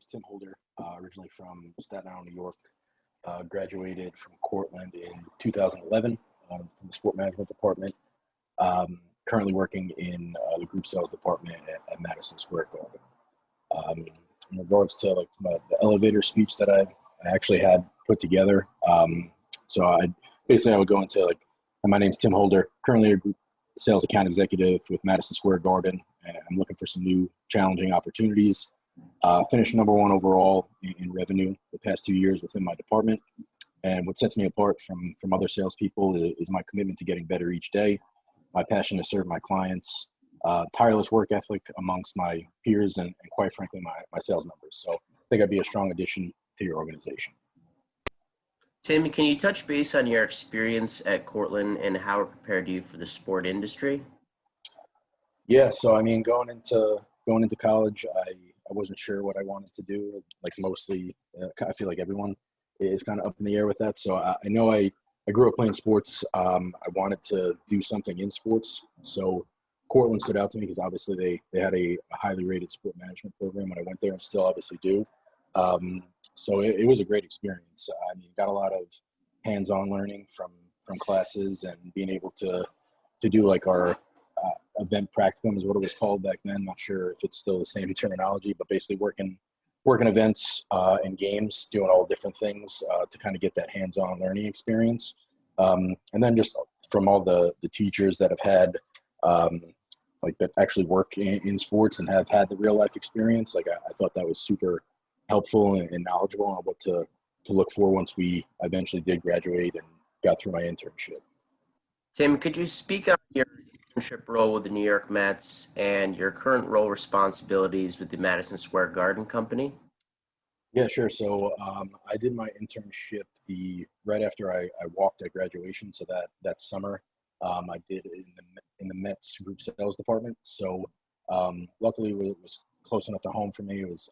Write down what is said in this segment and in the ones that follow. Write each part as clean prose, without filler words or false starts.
Tim Holder, originally from Staten Island, New York. Graduated from Cortland in 2011 from the sport management department. Currently working in the group sales department at Madison Square Garden. In regards to the elevator speech that I actually had put together, so I would go into my name's Tim Holder, currently a group sales account executive with Madison Square Garden, and I'm looking for some new challenging opportunities. Finished number one overall in revenue the past 2 years within my department. And what sets me apart from other salespeople is my commitment to getting better each day, my passion to serve my clients, tireless work ethic amongst my peers, and quite frankly, my sales numbers. So I think I'd be a strong addition to your organization. Tim, can you touch base on your experience at Cortland and how it prepared you for the sport industry? Yeah, so I mean, going into college, I wasn't sure what I wanted to do. Mostly, I feel like everyone is kind of up in the air with that. So I know I grew up playing sports. I wanted to do something in sports. So Cortland stood out to me because obviously they had a highly rated sport management program when I went there, and still obviously do. So it was a great experience. I mean, got a lot of hands-on learning from classes, and being able to do our event practicum is what it was called back then. Not sure if it's still the same terminology, but basically working events and games, doing all different things to kind of get that hands-on learning experience. And then just from all the teachers that have had that actually work in sports and have had the real life experience, I thought that was super helpful and knowledgeable on what to look for once we eventually did graduate and got through my internship. Tim, could you speak on your internship role with the New York Mets and your current role responsibilities with the Madison Square Garden Company? Yeah, sure. So I did my internship right after I walked at graduation. So that summer, I did it in the Mets group sales department. So luckily, it was close enough to home for me. I was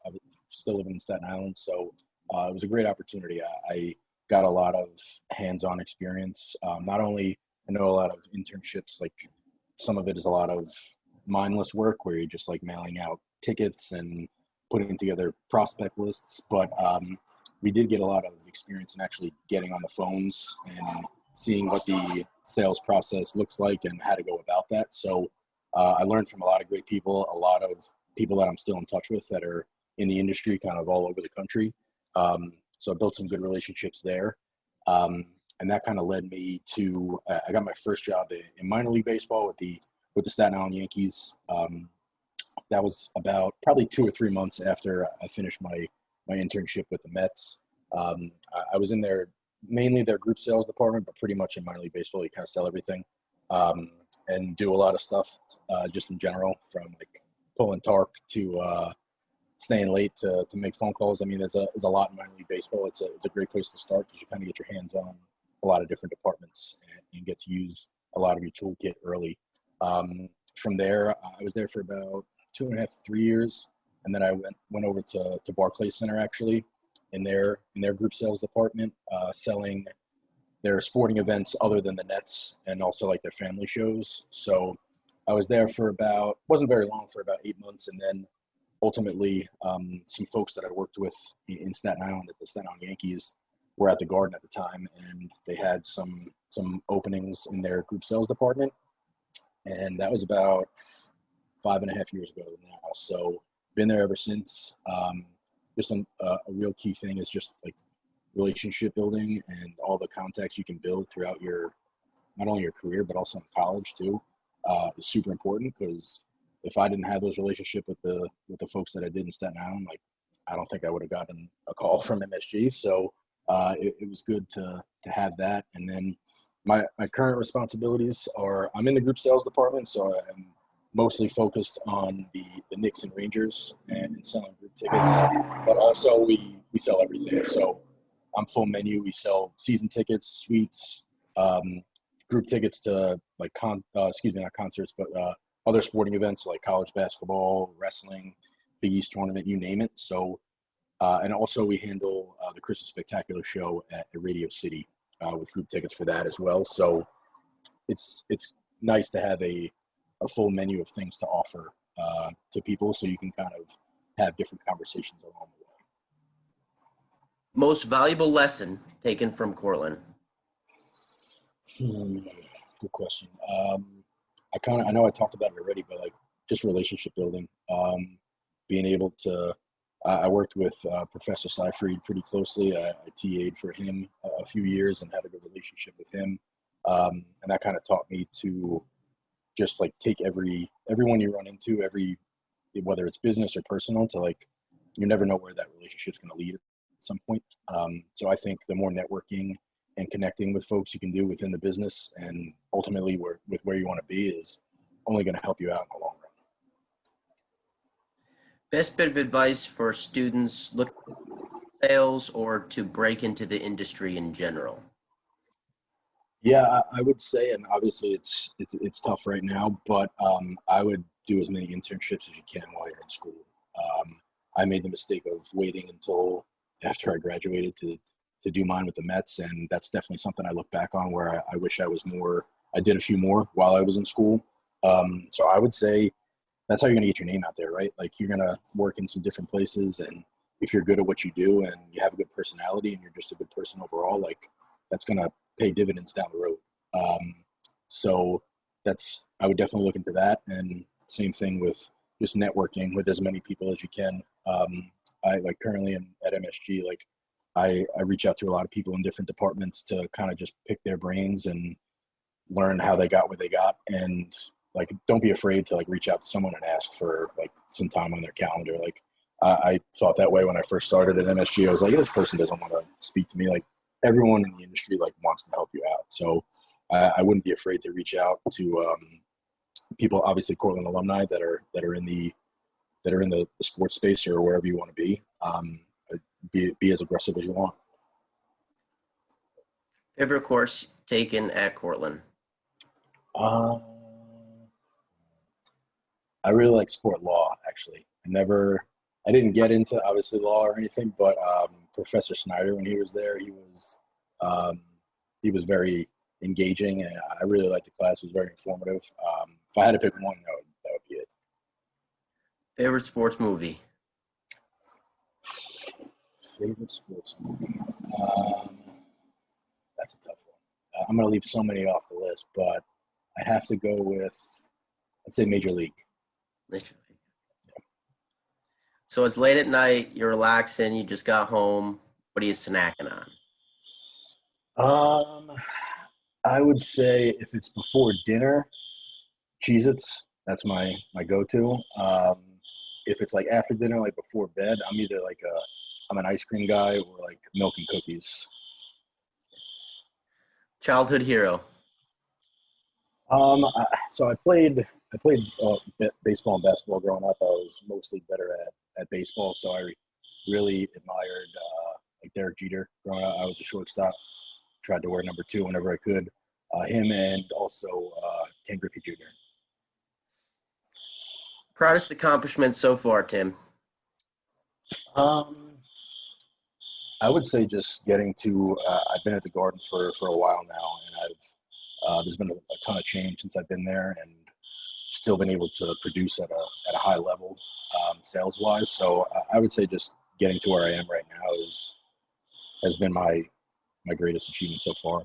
still living in Staten Island, so it was a great opportunity. I got a lot of hands-on experience. Not only I know a lot of internships, some of it is a lot of mindless work where you're just mailing out tickets and putting together prospect lists, but we did get a lot of experience in actually getting on the phones and seeing what the sales process looks like and how to go about that. So I learned from a lot of great people, a lot of people that I'm still in touch with that are in the industry kind of all over the country. So I built some good relationships there. And that kind of led me to, I got my first job in minor league baseball with the Staten Island Yankees. That was about probably 2 or 3 months after I finished my internship with the Mets. I was in mainly their group sales department, but pretty much in minor league baseball, you kind of sell everything and do a lot of stuff just in general, from pulling tarp to staying late to make phone calls. I mean, there's a lot in minor league baseball. It's a great place to start because you kind of get your hands on a lot of different departments and get to use a lot of your toolkit early. From there, I was there for about 2.5 to 3 years, and then I went over to Barclays Center actually in their group sales department, selling their sporting events other than the Nets and also their family shows. So I was there for wasn't very long, for about 8 months, and then ultimately some folks that I worked with in Staten Island at the Staten Island Yankees were at the Garden at the time, and they had some openings in their group sales department, and that was about 5.5 years ago now. So been there ever since. Just a real key thing is just relationship building and all the contacts you can build throughout not only your career but also in college too. Is super important, because if I didn't have those relationships with the folks that I did in Staten Island, I don't think I would have gotten a call from MSG. So it was good to have that. And then my current responsibilities are, I'm in the group sales department, so I'm mostly focused on the Knicks and Rangers and selling group tickets, but also we sell everything. So I'm full menu. We sell season tickets, suites, group tickets to not concerts, but other sporting events like college basketball, wrestling, Big East tournament, you name it. So, and also we handle the Christmas Spectacular show at Radio City with group tickets for that as well. So it's nice to have a full menu of things to offer to people, so you can kind of have different conversations along the way. Most valuable lesson taken from Cortland? Hmm, good question. I know I talked about it already, but like just relationship building, being able to, I worked with Professor Seifried pretty closely. I TA'd for him a few years and had a good relationship with him. And that kind of taught me to just like take everyone you run into, whether it's business or personal, to like, you never know where that relationship's going to lead at some point. So I think the more networking and connecting with folks you can do within the business and ultimately where you want to be is only going to help you out in the long run. Best bit of advice for students looking at sales or to break into the industry in general? Yeah, I would say, and obviously it's tough right now, but I would do as many internships as you can while you're in school. I made the mistake of waiting until after I graduated to do mine with the Mets, and that's definitely something I look back on where I wish I did a few more while I was in school. So I would say that's how you're gonna get your name out there, right? Like you're gonna work in some different places, and if you're good at what you do and you have a good personality and you're just a good person overall, like that's gonna pay dividends down the road. Um, so I would definitely look into that, and same thing with just networking with as many people as you can. I like currently at MSG, like I reach out to a lot of people in different departments to kind of just pick their brains and learn how they got what they got. And like, don't be afraid to like reach out to someone and ask for like some time on their calendar. Like I thought that way when I first started at MSG. I was like, this person doesn't want to speak to me. Like everyone in the industry like wants to help you out. So I wouldn't be afraid to reach out to people, obviously Cortland alumni that are in the sports space or wherever you want to be. Be as aggressive as you want. Favorite course taken at Cortland? Uh, I really like sport law, actually. I didn't get into obviously law or anything, but Professor Snyder, when he was there, um, he was very engaging, and I really liked the class. It was very informative. If I had to pick one, that would be it. Favorite sports movie? Favorite sports movie? Um, that's a tough one. I'm going to leave so many off the list, but I have to go with, I'd say Major League. So it's late at night, you're relaxing, you just got home. What are you snacking on? Um, I would say if it's before dinner, Cheez-Its. That's my go-to. If it's like after dinner, like before bed, I'm an ice cream guy or like milk and cookies. Childhood hero? So I played baseball and basketball growing up. I was mostly better at baseball, so I really admired like Derek Jeter growing up. I was a shortstop. Tried to wear number 2 whenever I could. Him and also Ken Griffey Jr. Proudest accomplishment so far, Tim? Um, I would say just getting to. I've been at the Garden for a while now, and there's been a ton of change since I've been there, and still been able to produce at a high level, sales wise. So I would say just getting to where I am right now has been my greatest achievement so far.